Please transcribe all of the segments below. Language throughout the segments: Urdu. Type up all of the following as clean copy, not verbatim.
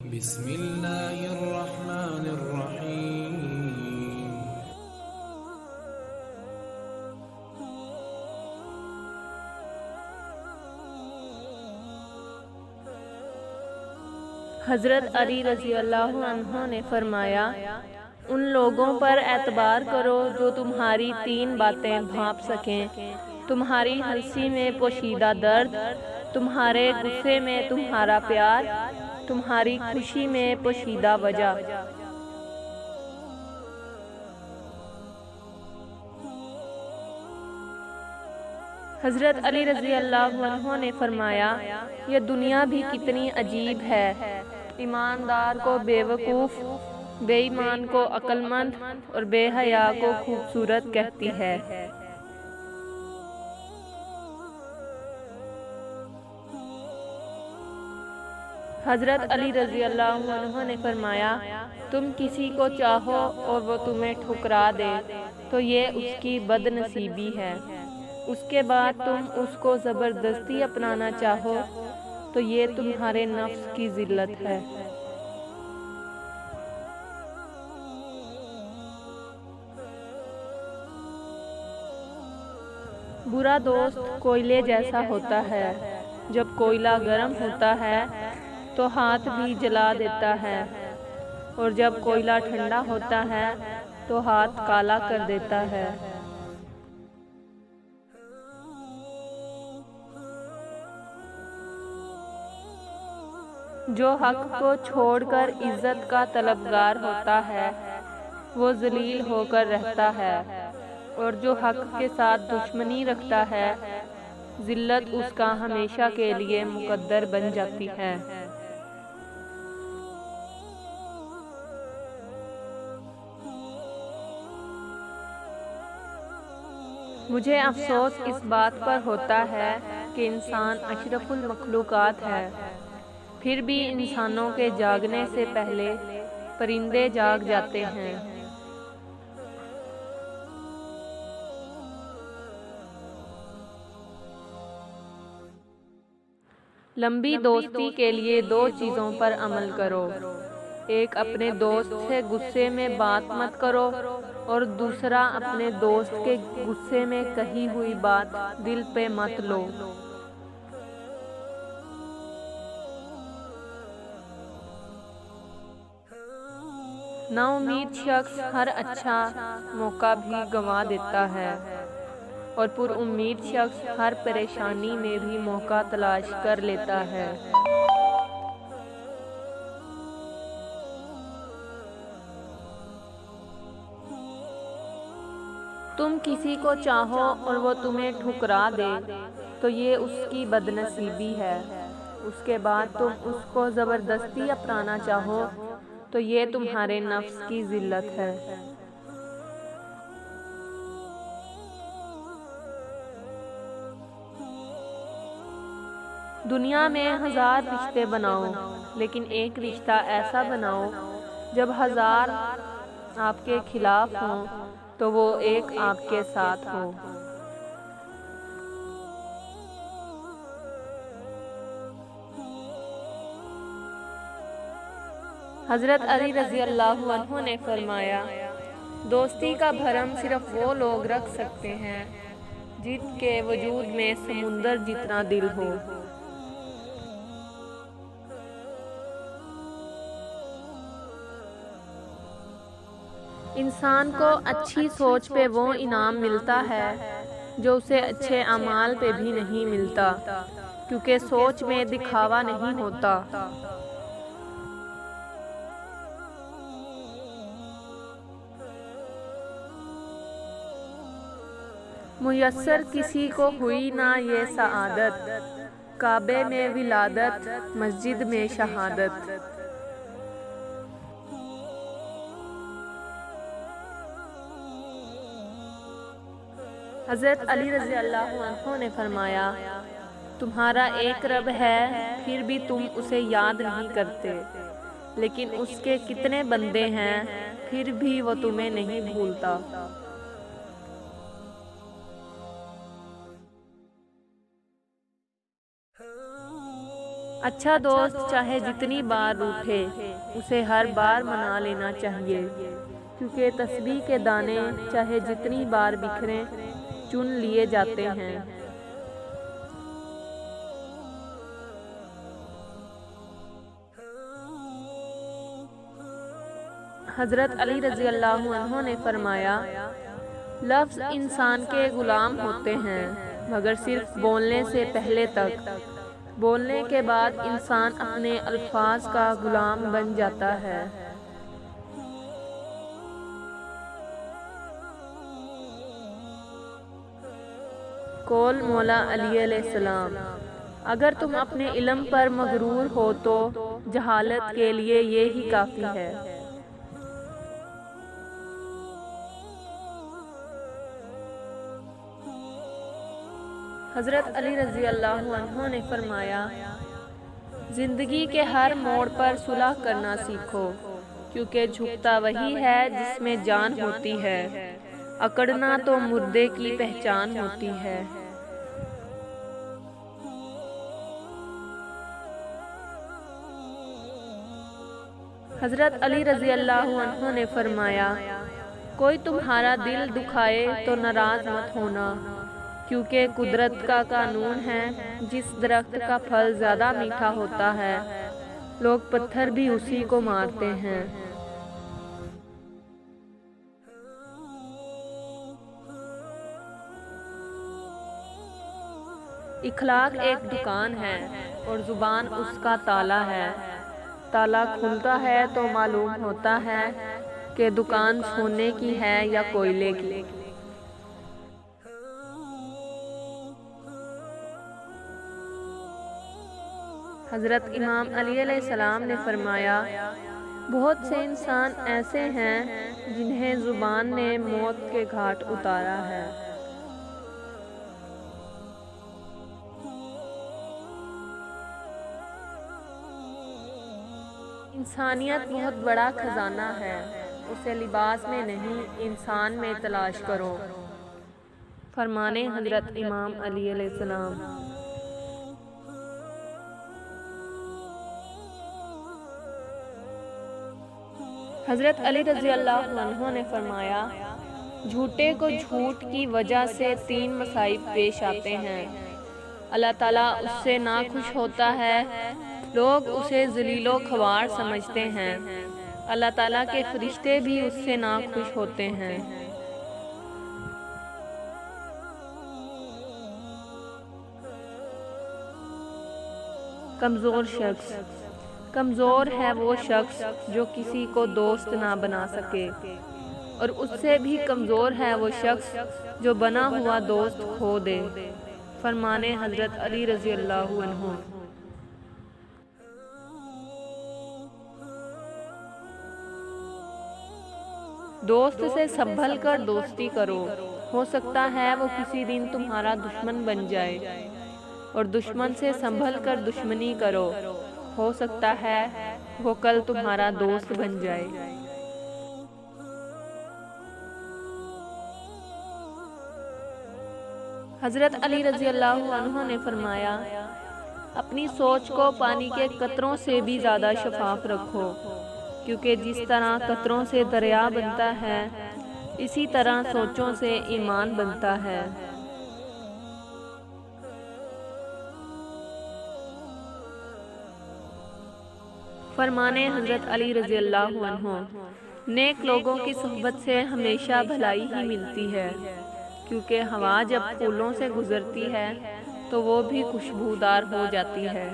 بسم اللہ الرحمن الرحیم۔ حضرت علی رضی اللہ عنہ نے فرمایا، ان لوگوں پر اعتبار کرو جو تمہاری تین باتیں بھانپ سکیں: تمہاری ہنسی میں پوشیدہ درد، تمہارے غصے میں تمہارا پیار، تمہاری خوشی میں پوشیدہ وجہ۔ حضرت علی رضی اللہ عنہ نے فرمایا، یہ دنیا بھی کتنی عجیب ہے، ایماندار کو بے وقوف، بے ایمان کو عقل مند اور بے حیا کو خوبصورت کہتی ہے۔ حضرت علی رضی اللہ عنہ نے فرمایا، تم کسی کو چاہو اور وہ تمہیں ٹھکرا دے تو یہ اس کی بد نصیبی ہے، اس کے بعد تم اس کو زبردستی اپنانا چاہو تو یہ تمہارے نفس کی ذلت ہے۔ برا دوست کوئلے جیسا ہوتا ہے، جب کوئلہ گرم ہوتا ہے تو ہاتھ بھی جلا دیتا ہے، اور جب کوئلہ ٹھنڈا ہوتا ہے تو ہاتھ کالا کر دیتا ہے۔ جو حق کو چھوڑ کر عزت کا طلبگار ہوتا ہے وہ ذلیل ہو کر رہتا ہے، اور جو حق کے ساتھ دشمنی رکھتا ہے ذلت اس کا ہمیشہ کے لیے مقدر بن جاتی ہے۔ مجھے افسوس اس بات پر ہوتا ہے کہ انسان اشرف المخلوقات ہے، پھر بھی انسانوں کے جاگنے سے پہلے پرندے جاگ جاتے ہیں۔ لمبی دوستی کے لیے دو چیزوں پر عمل کرو: ایک، اپنے دوست سے غصے میں بات مت کرو، اور دوسرا، اپنے دوست کے غصے میں کہی ہوئی بات دل پہ مت لو۔ نا امید شخص ہر اچھا موقع بھی گنوا دیتا ہے، اور پر امید شخص ہر پریشانی میں بھی موقع تلاش کر لیتا ہے۔ تم کسی کو چاہو اور وہ تمہیں ٹھکرا دے تو یہ اس کی بد نصیبی ہے، اس کے بعد تم اس کو زبردستی اپنانا چاہو تو یہ تمہارے نفس کی ذلت ہے۔ دنیا میں 1000 رشتے بناؤ، لیکن ایک رشتہ ایسا بناؤ جب 1000 آپ کے خلاف ہوں تو وہ ایک آپ کے ساتھ ہو۔ حضرت علی رضی اللہ عنہ نے فرمایا، دوستی کا بھرم صرف وہ لوگ رکھ سکتے ہیں جن کے وجود میں سمندر جتنا دل ہو۔ انسان کو اچھی سوچ پہ وہ انعام ملتا ہے جو اسے اچھے اعمال پہ بھی نہیں ملتا، کیونکہ سوچ میں دکھاوا نہیں ہوتا۔ میسر کسی کو ہوئی نہ یہ سعادت، کعبے میں ولادت، مسجد میں شہادت۔ حضرت علی رضی اللہ عنہ نے فرمایا، تمہارا ایک رب ہے پھر بھی تم اسے یاد نہیں کرتے، لیکن اس کے کتنے بندے ہیں پھر بھی وہ تمہیں نہیں بھولتا۔ اچھا دوست چاہے جتنی بار روٹھے اسے ہر بار منا لینا چاہیے، کیونکہ تسبیح کے دانے چاہے جتنی بار بکھریں چن لیے جاتے ہیں۔ حضرت علی رضی اللہ عنہ نے فرمایا، لفظ انسان کے غلام ہوتے ہیں مگر صرف بولنے سے پہلے تک، بولنے کے بعد انسان اپنے الفاظ کا غلام بن جاتا ہے۔ قول مولا علی علیہ السلام، اگر تم اپنے علم پر مغرور ہو تو جہالت کے لیے یہی کافی ہے۔ حضرت علی رضی اللہ عنہ نے فرمایا، زندگی کے ہر موڑ پر صلح کرنا سیکھو، کیونکہ جھکتا وہی ہے جس میں جان ہوتی ہے، اکڑنا تو مردے کی پہچان ہوتی ہے۔ حضرت علی رضی اللہ عنہ نے فرمایا، کوئی تمہارا دل دکھائے تو ناراض مت ہونا، کیونکہ قدرت کا قانون ہے، جس درخت کا پھل زیادہ میٹھا ہوتا ہے لوگ پتھر بھی اسی کو مارتے ہیں۔ اخلاق ایک دکان ہے اور زبان اس کا تالا ہے، تالا کھلتا ہے تو معلوم ہوتا ہے کہ دکان سونے کی ہے یا کوئلے کی۔ حضرت امام علی علیہ السلام نے فرمایا، بہت سے انسان ایسے ہیں جنہیں زبان نے موت کے گھاٹ اتارا ہے۔ انسانیت بہت بڑا خزانہ ہے، اسے لباس میں نہیں انسان میں تلاش کرو۔ فرمانے حضرت امام علی علیہ السلام۔ حضرت علی رضی اللہ عنہ نے فرمایا، جھوٹے کو جھوٹ کی وجہ سے 3 مصائب پیش آتے ہیں۔ اللہ تعالیٰ اس سے ناخوش ہوتا ہے، لوگ اسے ذلیل و خوار سمجھتے ہیں، اللہ تعالیٰ کے فرشتے بھی اس سے ناخوش ہوتے ہیں۔ کمزور شخص، کمزور ہے وہ شخص جو کسی کو دوست نہ بنا سکے، اور اس سے بھی کمزور ہے وہ شخص جو بنا ہوا دوست کھو دے۔ فرمانے حضرت علی رضی اللہ عنہ۔ دوست سے سنبھل کر دوستی کرو، ہو سکتا ہے وہ کسی دن تمہارا دشمن بن جائے، اور دشمن سے سنبھل کر دشمنی کرو، ہو سکتا ہے وہ کل تمہارا دوست بن جائے۔ حضرت علی رضی اللہ عنہ نے فرمایا، اپنی سوچ کو پانی کے قطروں سے بھی زیادہ شفاف رکھو، کیونکہ جس طرح قطروں سے دریا بنتا ہے اسی طرح سوچوں سے ایمان بنتا ہے۔ فرمانے حضرت علی رضی اللہ عنہ، نیک لوگوں کی صحبت سے ہمیشہ بھلائی ہی ملتی ہے، کیونکہ ہوا جب پھولوں سے گزرتی ہے تو وہ بھی خوشبودار ہو جاتی ہے۔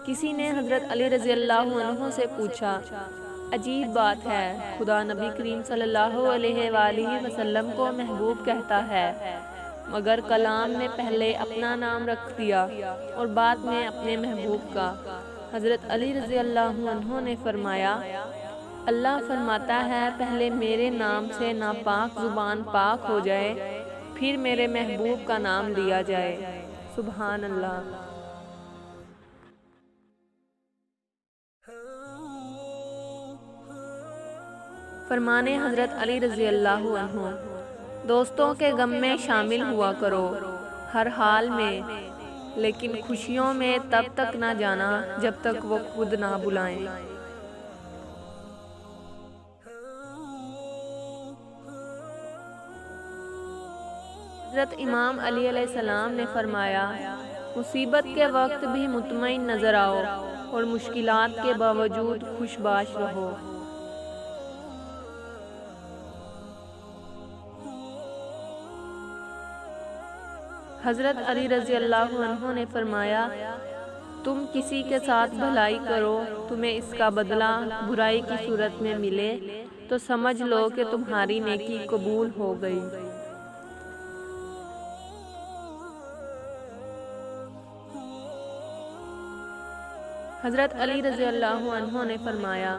کسی نے حضرت علی رضی اللہ عنہ سے پوچھا، عجیب بات ہے، خدا نبی کریم صلی اللہ علیہ وآلہ وسلم کو محبوب کہتا ہے، مگر کلام نے پہلے اپنا نام رکھ دیا اور بعد میں اپنے محبوب کا۔ حضرت علی رضی اللہ عنہ نے فرمایا، اللہ فرماتا ہے پہلے میرے نام سے ناپاک زبان پاک ہو جائے، پھر میرے محبوب کا نام لیا جائے۔ سبحان اللہ۔ فرمانے حضرت علی رضی اللہ عنہ، دوستوں کے غم میں شامل ہوا کرو ہر حال میں، لیکن خوشیوں میں تب تک نہ جانا جب تک وہ خود نہ بلائیں۔ حضرت امام علی علیہ السلام نے فرمایا، مصیبت کے وقت بھی مطمئن نظر آؤ اور مشکلات کے باوجود خوش باش رہو۔ حضرت علی رضی اللہ عنہ نے فرمایا، تم کسی کے ساتھ بھلائی کرو، تمہیں اس کا بدلہ برائی کی صورت میں ملے تو سمجھ لو کہ تمہاری نیکی قبول ہو گئی۔ حضرت علی رضی اللہ عنہ نے فرمایا،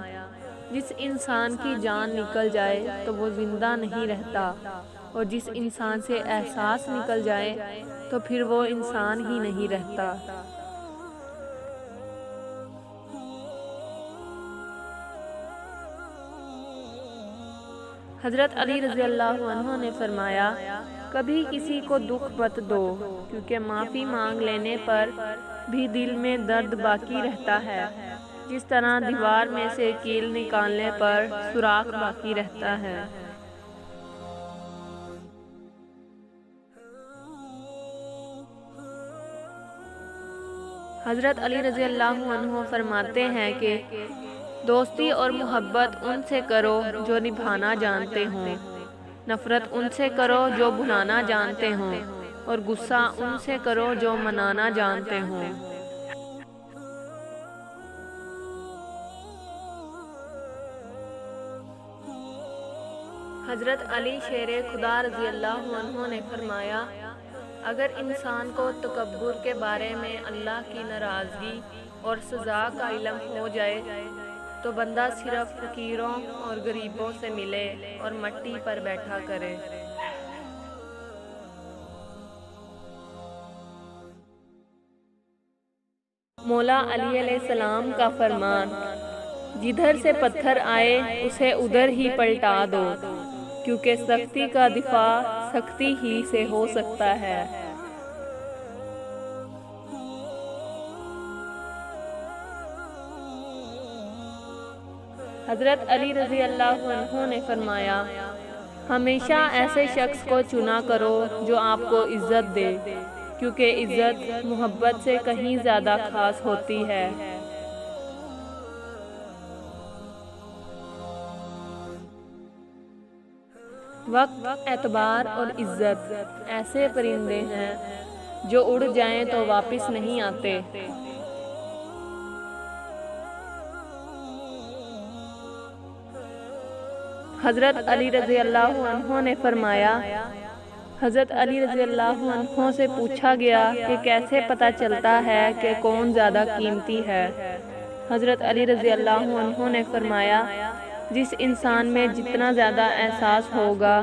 جس انسان کی جان نکل جائے تو وہ زندہ نہیں رہتا، اور جس انسان سے احساس نکل جائے تو پھر وہ انسان ہی نہیں رہتا۔ حضرت علی رضی اللہ عنہ نے فرمایا، کبھی کسی کو دکھ مت دو، کیونکہ معافی مانگ لینے پر بھی دل میں درد باقی رہتا ہے، جس طرح دیوار میں سے کیل نکالنے پر سوراخ باقی رہتا ہے۔ حضرت علی رضی اللہ عنہ فرماتے ہیں کہ دوستی اور محبت ان سے کرو جو نبھانا جانتے ہوں، نفرت ان سے کرو جو بھلانا جانتے ہوں، اور غصہ ان سے کرو جو منانا جانتے ہوں۔ حضرت علی شیر خدا رضی اللہ عنہ نے فرمایا، اگر انسان کو تکبر کے بارے میں اللہ کی ناراضگی اور سزا کا علم ہو جائے تو بندہ صرف فقیروں اور غریبوں سے ملے اور مٹی پر بیٹھا کرے۔ مولا علی علیہ السلام کا فرمان، جدھر سے پتھر آئے اسے ادھر ہی پلٹا دو، کیونکہ سختی کا دفاع سختی ہی سے ہو سکتا ہے۔ حضرت علی رضی اللہ عنہ نے فرمایا، ہمیشہ ایسے شخص کو چنا کرو جو آپ کو عزت دے، کیونکہ عزت محبت سے کہیں زیادہ خاص ہوتی ہے۔ وقت، اعتبار اور عزت ایسے پرندے ہیں جو اڑ جائیں تو واپس نہیں آتے۔ حضرت علی رضی اللہ عنہ نے فرمایا، حضرت علی رضی اللہ عنہ سے پوچھا گیا کہ کیسے پتہ چلتا ہے کہ کون زیادہ قیمتی ہے؟ حضرت علی رضی اللہ عنہ نے فرمایا، جس انسان میں جتنا زیادہ احساس ہوگا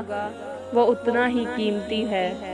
وہ اتنا ہی قیمتی ہے۔